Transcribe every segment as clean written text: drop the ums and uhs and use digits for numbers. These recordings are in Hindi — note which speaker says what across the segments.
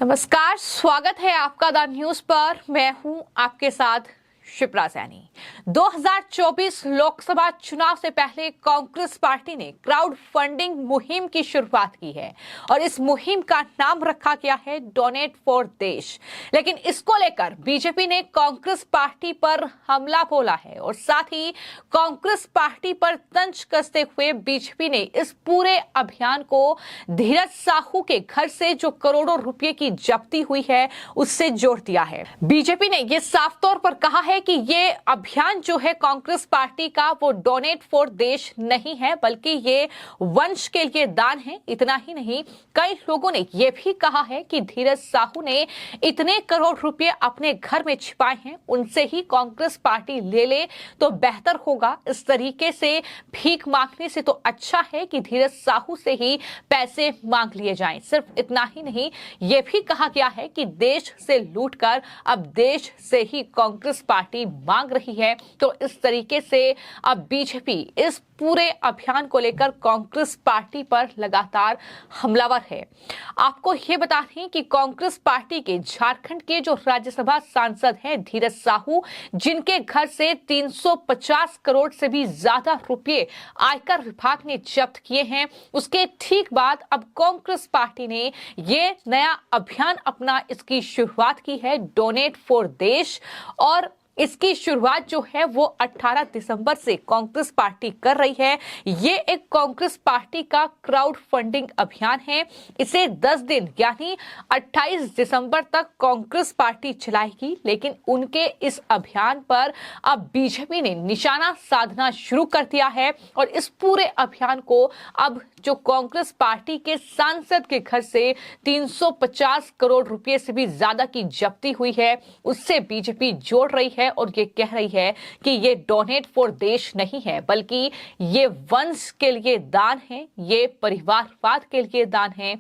Speaker 1: नमस्कार, स्वागत है आपका द न्यूज पर। मैं हूं आपके साथ शिप्रा सैनी। 2024 लोकसभा चुनाव से पहले कांग्रेस पार्टी ने क्राउड फंडिंग मुहिम की शुरुआत की है और इस मुहिम का नाम रखा गया है डोनेट फॉर देश। लेकिन इसको लेकर बीजेपी ने कांग्रेस पार्टी पर हमला बोला है और साथ ही कांग्रेस पार्टी पर तंज कसते हुए बीजेपी ने इस पूरे अभियान को धीरज साहू के घर से जो करोड़ों रुपए की जब्ती हुई है उससे जोड़ दिया है। बीजेपी ने यह साफ तौर पर कहा है कि ये अभियान जो है कांग्रेस पार्टी का वो डोनेट फॉर देश नहीं है, बल्कि ये वंश के लिए दान है। इतना ही नहीं, कई लोगों ने यह भी कहा है कि धीरज साहू ने इतने करोड़ रुपए अपने घर में छिपाए हैं, उनसे ही कांग्रेस पार्टी ले ले तो बेहतर होगा। इस तरीके से भीख मांगने से तो अच्छा है कि धीरज साहू से ही पैसे मांग लिए जाएं। सिर्फ इतना ही नहीं, यह भी कहा गया है कि देश से लूटकर अब देश से ही कांग्रेस पार्टी मांग रही है। तो इस तरीके से अब बीजेपी इस पूरे अभियान को लेकर कांग्रेस पार्टी पर लगातार हमलावर है। आपको यह बता दें कि कांग्रेस पार्टी के झारखंड के जो राज्यसभा सांसद हैं धीरज साहू, जिनके घर से 350 करोड़ से भी ज्यादा रुपए आयकर विभाग ने जब्त किए हैं, उसके ठीक बाद अब कांग्रेस पार्टी ने ये नया अभियान अपना इसकी शुरुआत की है डोनेट फॉर देश। और इसकी शुरुआत जो है वो 18 दिसंबर से कांग्रेस पार्टी कर रही है। ये एक कांग्रेस पार्टी का क्राउड फंडिंग अभियान है। इसे 10 दिन यानी 28 दिसंबर तक कांग्रेस पार्टी चलाएगी। लेकिन उनके इस अभियान पर अब बीजेपी ने निशाना साधना शुरू कर दिया है और इस पूरे अभियान को अब जो कांग्रेस पार्टी के सांसद के घर से 350 करोड़ रुपए से भी ज्यादा की जब्ती हुई है उससे बीजेपी जोड़ रही है और ये कह रही है कि ये डोनेट फॉर देश नहीं है, बल्कि ये वंश के लिए दान है, ये परिवारवाद के लिए दान है।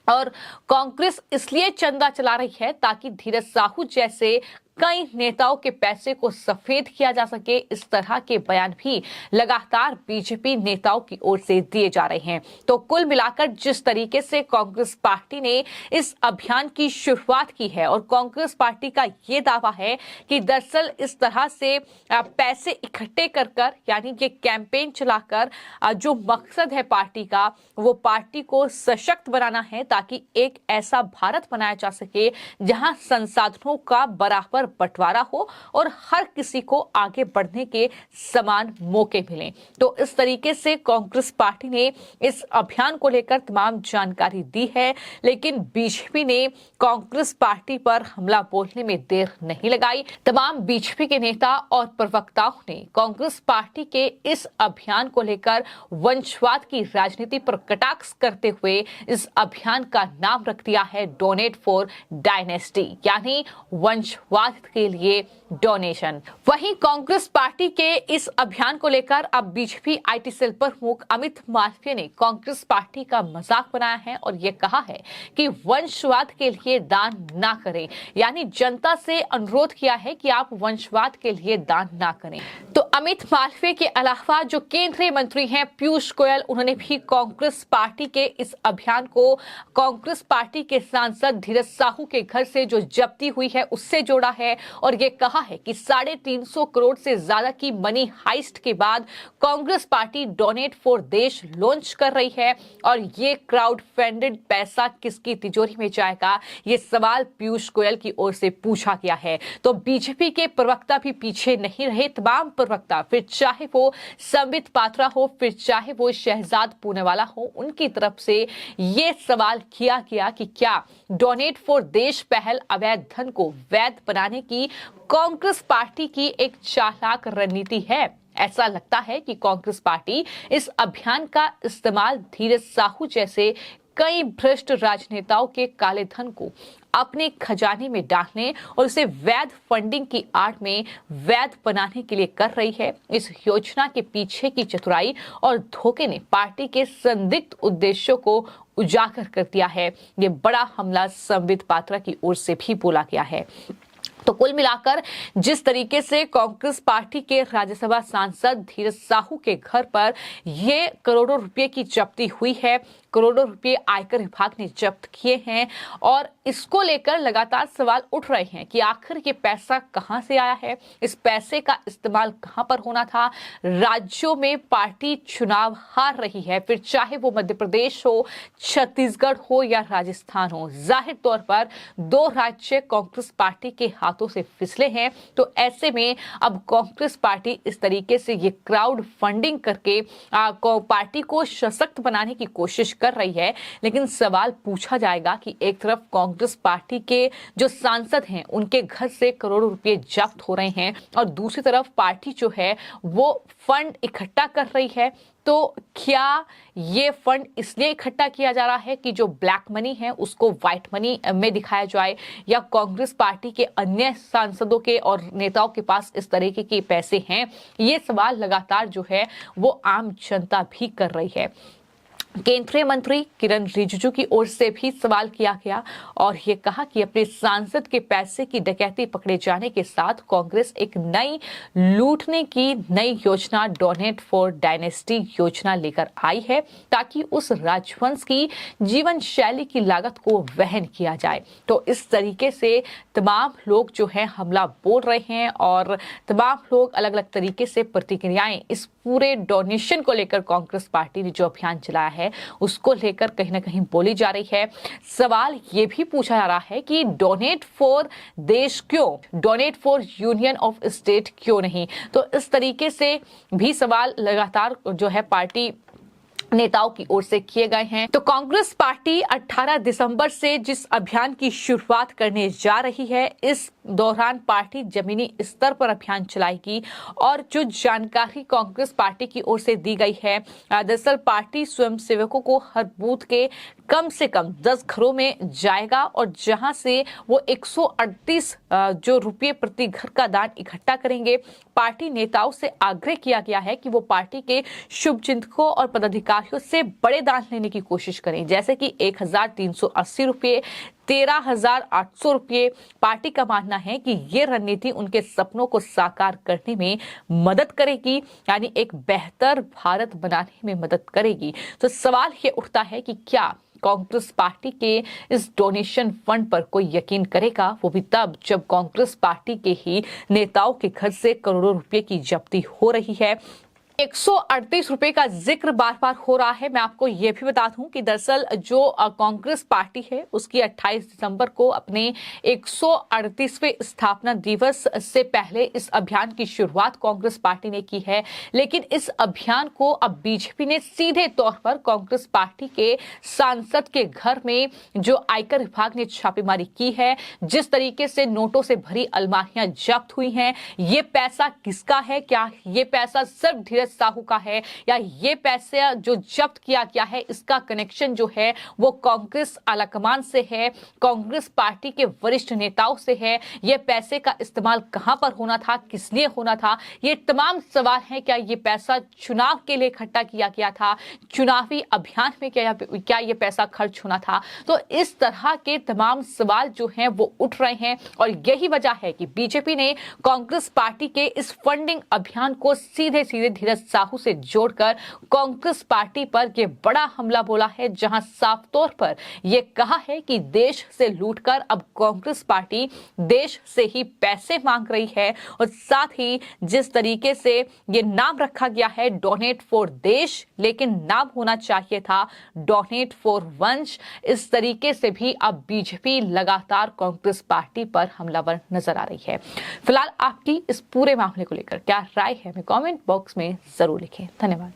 Speaker 1: और कांग्रेस इसलिए चंदा चला रही है ताकि धीरज साहू जैसे कई नेताओं के पैसे को सफेद किया जा सके। इस तरह के बयान भी लगातार बीजेपी नेताओं की ओर से दिए जा रहे हैं। तो कुल मिलाकर जिस तरीके से कांग्रेस पार्टी ने इस अभियान की शुरुआत की है और कांग्रेस पार्टी का ये दावा है कि दरअसल इस तरह से पैसे इकट्ठे कर कर यानी ये कैंपेन चलाकर जो मकसद है पार्टी का वो पार्टी को सशक्त बनाना है ताकि एक ऐसा भारत बनाया जा सके जहां संसाधनों का बराबर बंटवारा हो और हर किसी को आगे बढ़ने के समान मौके मिलें। तो इस तरीके से कांग्रेस पार्टी ने इस अभियान को लेकर तमाम जानकारी दी है। लेकिन बीजेपी ने कांग्रेस पार्टी पर हमला बोलने में देर नहीं लगाई। तमाम बीजेपी के नेता और प्रवक्ताओं ने कांग्रेस पार्टी के इस अभियान को लेकर वंशवाद की राजनीति पर कटाक्ष करते हुए इस अभियान का नाम रख दिया है डोनेट फॉर डायनेस्टी, यानी वंशवाद के लिए डोनेशन। वहीं कांग्रेस पार्टी के इस अभियान को लेकर अब बीजेपी आईटी सेल प्रमुख अमित मालवीय ने कांग्रेस पार्टी का मजाक बनाया है और ये कहा है कि वंशवाद के लिए दान ना करें, यानी जनता से अनुरोध किया है कि आप वंशवाद के लिए दान ना करें। तो अमित मालवीय के अलावा जो केंद्रीय मंत्री हैं पीयूष गोयल, उन्होंने भी कांग्रेस पार्टी के इस अभियान को कांग्रेस पार्टी के सांसद धीरज साहू के घर से जो जब्ती हुई है उससे जोड़ा है और ये कहा है कि 350 करोड़ से ज्यादा की मनी हाइस्ट के बाद कांग्रेस पार्टी डोनेट फॉर देश लॉन्च कर रही है। और ये क्राउड फंडेड पैसा किसकी तिजोरी में जाएगा, ये सवाल पीयूष गोयल की ओर से पूछा गया है। तो बीजेपी के प्रवक्ता भी पीछे नहीं रहे। तमाम प्रवक्ता, फिर चाहे वो संबित पात्रा हो, फिर चाहे वो शहजाद पूनावाला हो, उनकी तरफ से ये सवाल किया गया कि क्या डोनेट फॉर देश पहल अवैध धन को वैध बनाने की कांग्रेस पार्टी की एक चालाक रणनीति है। ऐसा लगता है कि कांग्रेस पार्टी इस अभियान का इस्तेमाल धीरज साहू जैसे कई भ्रष्ट राजनेताओं के काले धन को अपने खजाने में डालने और उसे वैध फंडिंग की आड़ में वैध बनाने के लिए कर रही है। इस योजना के पीछे की चतुराई और धोखे ने पार्टी के संदिग्ध उद्देश्यों को उजागर कर दिया है। ये बड़ा हमला संबित पात्रा की ओर से भी बोला गया है। तो कुल मिलाकर जिस तरीके से कांग्रेस पार्टी के राज्यसभा सांसद धीरज साहू के घर पर ये करोड़ों रुपए की जब्ती हुई है करोड़ों रुपए आयकर विभाग ने जब्त किए हैं और इसको लेकर लगातार सवाल उठ रहे हैं कि आखिर ये पैसा कहां से आया है, इस पैसे का इस्तेमाल कहां पर होना था। राज्यों में पार्टी चुनाव हार रही है, फिर चाहे वो मध्य प्रदेश हो, छत्तीसगढ़ हो या राजस्थान हो, जाहिर तौर पर दो राज्य कांग्रेस पार्टी के हाथों से फिसले हैं। तो ऐसे में अब कांग्रेस पार्टी इस तरीके से ये क्राउड फंडिंग करके पार्टी को सशक्त बनाने की कोशिश कर रही है। लेकिन सवाल पूछा जाएगा कि एक तरफ कांग्रेस पार्टी के जो सांसद हैं उनके घर से करोड़ों रुपए जब्त हो रहे हैं और दूसरी तरफ पार्टी जो है वो फंड इकट्ठा कर रही है। तो क्या ये फंड इसलिए इकट्ठा किया जा रहा है कि जो ब्लैक मनी है उसको व्हाइट मनी में दिखाया जाए, या कांग्रेस पार्टी के अन्य सांसदों के और नेताओं के पास इस तरीके के पैसे हैं? ये सवाल लगातार जो है वो आम जनता भी कर रही है। केंद्रीय मंत्री किरण रिजिजू की ओर से भी सवाल किया गया और ये कहा कि अपने सांसद के पैसे की डकैती पकड़े जाने के साथ कांग्रेस एक नई लूटने की नई योजना डोनेट फॉर डायनेस्टी योजना लेकर आई है, ताकि उस राजवंश की जीवन शैली की लागत को वहन किया जाए। तो इस तरीके से तमाम लोग जो है हमला बोल रहे हैं और तमाम लोग अलग अलग तरीके से प्रतिक्रियाएं इस पूरे डोनेशन को लेकर कांग्रेस पार्टी ने जो अभियान चलाया है उसको लेकर कहीं ना कहीं बोली जा रही है। सवाल ये भी पूछा जा रहा है कि डोनेट फॉर देश क्यों, donate for union of state क्यों नहीं। तो इस तरीके से भी सवाल लगातार जो है पार्टी नेताओं की ओर से किए गए हैं। तो कांग्रेस पार्टी 18 दिसंबर से जिस अभियान की शुरुआत करने जा रही है, इस दौरान पार्टी जमीनी स्तर पर अभियान चलाएगी और जो जानकारी कांग्रेस पार्टी की ओर से दी गई है, दरअसल पार्टी स्वयंसेवकों को हर बूथ के कम से कम 10 घरों में जाएगा और जहां से वो 138 जो रुपये प्रति घर का दान इकट्ठा करेंगे। पार्टी नेताओं से आग्रह किया गया है कि वो पार्टी के शुभचिंतकों और पदाधिकारियों से बड़े दान लेने की कोशिश करें, जैसे कि 1380 रुपये, 13,800 रुपये। पार्टी का मानना है कि ये रणनीति उनके सपनों को साकार करने में मदद करेगी, यानी एक बेहतर भारत बनाने में मदद करेगी। तो सवाल ये उठता है कि क्या कांग्रेस पार्टी के इस डोनेशन फंड पर कोई यकीन करेगा, वो भी तब जब कांग्रेस पार्टी के ही नेताओं के घर से करोड़ों रुपए की जब्ती हो रही है। 138 रुपए का जिक्र बार बार हो रहा है। मैं आपको यह भी बता दूं कि दरअसल जो कांग्रेस पार्टी है उसकी 28 दिसंबर को अपने 138वें स्थापना दिवस से पहले इस अभियान की शुरुआत कांग्रेस पार्टी ने की है। लेकिन इस अभियान को अब बीजेपी ने सीधे तौर पर कांग्रेस पार्टी के सांसद के घर में जो आयकर विभाग ने छापेमारी की है, जिस तरीके से नोटों से भरी अलमारियां जब्त हुई हैं, ये पैसा किसका है? क्या ये पैसा सिर्फ धीरज साहू का है या ये पैसे जो जब्त किया गया है इसका कनेक्शन जो है वो कांग्रेस आलाकमान से है, कांग्रेस पार्टी के वरिष्ठ नेताओं से है? ये पैसे का इस्तेमाल कहां पर होना था, किस लिए होना था? ये तमाम सवाल हैं। क्या ये पैसा चुनाव के लिए इकट्ठा किया गया था, चुनावी अभियान में क्या ये पैसा खर्च होना था? तो इस तरह के तमाम सवाल जो हैं वो उठ रहे हैं और यही वजह है कि बीजेपी ने कांग्रेस पार्टी के इस फंडिंग अभियान को सीधे सीधे धीरज साहू से जोड़कर कांग्रेस पार्टी पर यह बड़ा हमला बोला है, जहां साफ तौर पर यह कहा है कि देश से लूटकर अब कांग्रेस पार्टी देश से ही पैसे मांग रही है। और साथ ही जिस तरीके से यह नाम रखा गया है डोनेट फॉर देश, लेकिन नाम होना चाहिए था डोनेट फॉर वंश, इस तरीके से भी अब बीजेपी लगातार कांग्रेस पार्टी पर हमलावर नजर आ रही है। फिलहाल आपकी इस पूरे मामले को लेकर क्या राय है, हमें कमेंट बॉक्स में जरूर लिखें। धन्यवाद।